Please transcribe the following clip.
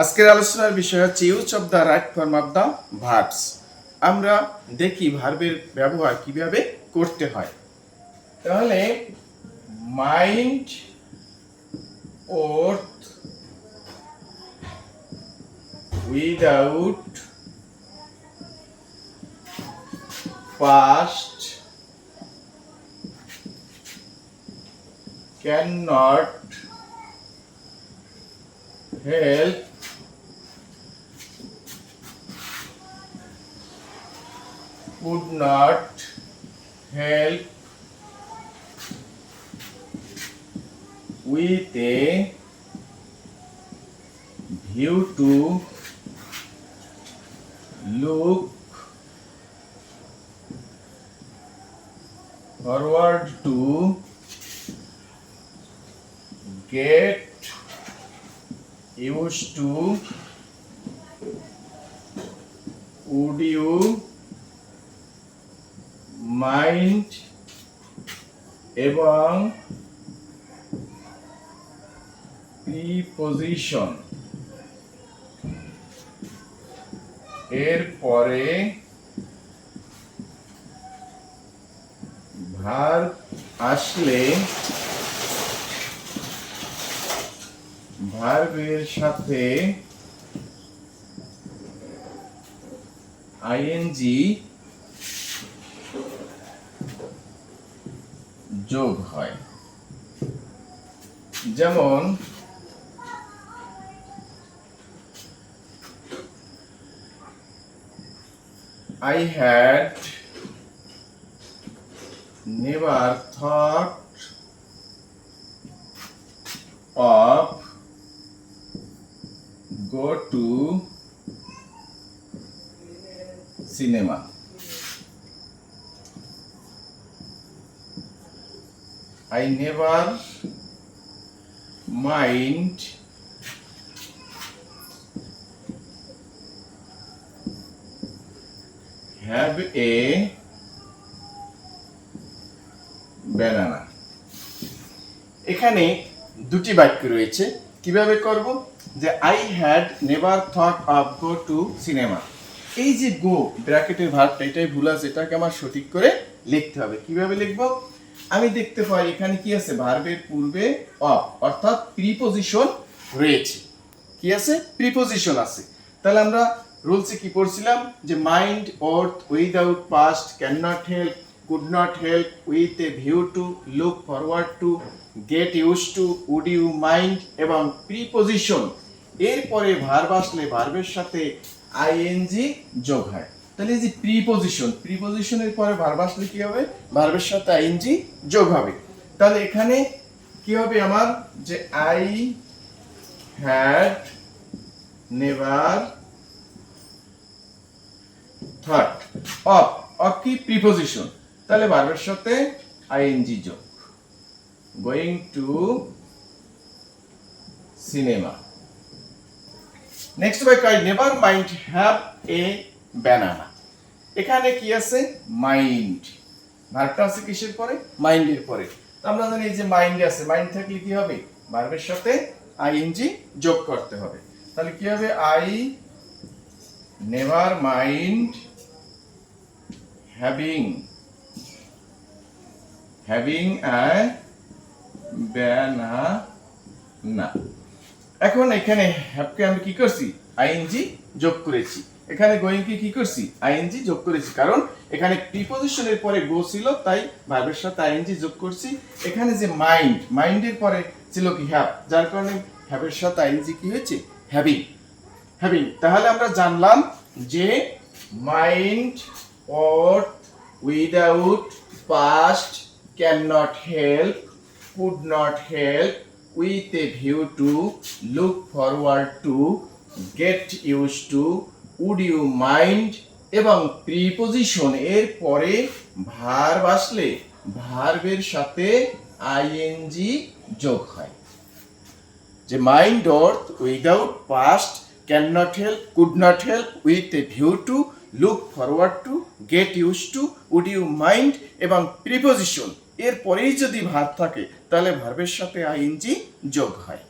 আজকের আলোচনার বিষয় হচ্ছে use of the right form of the verbs. আমরা দেখি ভার্বের ব্যবহার কিভাবে করতে হয়। তাহলে mind worth without past can not help could not help with a view to look forward to get used to would you mind এবং preposition এর পরে ভার্ব আসলে ভার্বের সাথে আইএনজি যোগ হয়। যেমন I had never thought of go to cinema. I never mind have a banana. এখানে দুটি বাক্য রয়েছে। কিভাবে করব? যে I had never thought of go to cinema. এই যে গো ব্র্যাকেটের ভার্বটা, এটাই ভুল আছে, এটাকে আমার সঠিক করে লিখতে হবে। কিভাবে লিখব? আমি দেখতে পাই এখানে কি আছে, ভার্বের পূর্বে অফ অর্থাৎ প্রিপজিশন রয়েছে। কি আছে? প্রিপজিশন আছে। তাহলে আমরা রুলসে কি পড়ছিলাম যে mind worth without past can not help could not help with a view to look forward to get use to would you mind এবং প্রিপজিশন এরপরে ভার্ব আসলে ভার্বের সাথে আইএনজি যোগ হয়। তাহলে এই যে প্রিপজিশনের পরে ভার্ব আসলে কি হবে? ভার্বের সাথে আইএনজি যোগ হবে। তাহলে এখানে কি হবে আমার, যে I had never thought of কি প্রিপজিশন, তাহলে ভার্বের সাথে আইএনজি যোগ, গোয়িং টু সিনেমা। নেক্সট বাক্য, I never mind have a banana. এখানে কি আছে? মাইন্ড। ভার্বটা আছে কিসের পরে? মাইন্ডের পরে। তো আমরা জানি এই যে মাইন্ড আছে, মাইন্ড থাকলে কি হবে? ভার্বের সাথে আইএনজি যোগ করতে হবে। তাহলে কি হবে? I never mind having a banana. এখন এখানে হ্যাভকে আমি কি করছি? আইএনজি যোগ করেছি। এখানে গোয়িং কি করছি? আইএনজি যোগ করেছি, কারণ এখানে প্রিপজিশনের পরে গো ছিল, তাই ভার্বের সাথে আইএনজি যোগ করছি। এখানে যে মাইন্ডের পরে ছিল কি? হ্যাভ, যার কারণে হ্যাভের সাথে আইএনজি কি হয়েছে? হ্যাভিং। তাহলে আমরা জানলাম যে mind worth without past can not help could not help with a view to look forward to get used to would you mind এবং প্রিপজিশন এর পরে ভার্ব আসলে ভার্বের সাথে আইএনজি যোগ হয়। যে mind worth without past can not help could not help with a view to look forward to get use to would you mind এবং প্রিপজিশন এর পরেই যদি ভার্ব থাকে তাহলে ভার্বের সাথে আইএনজি যোগ হয়।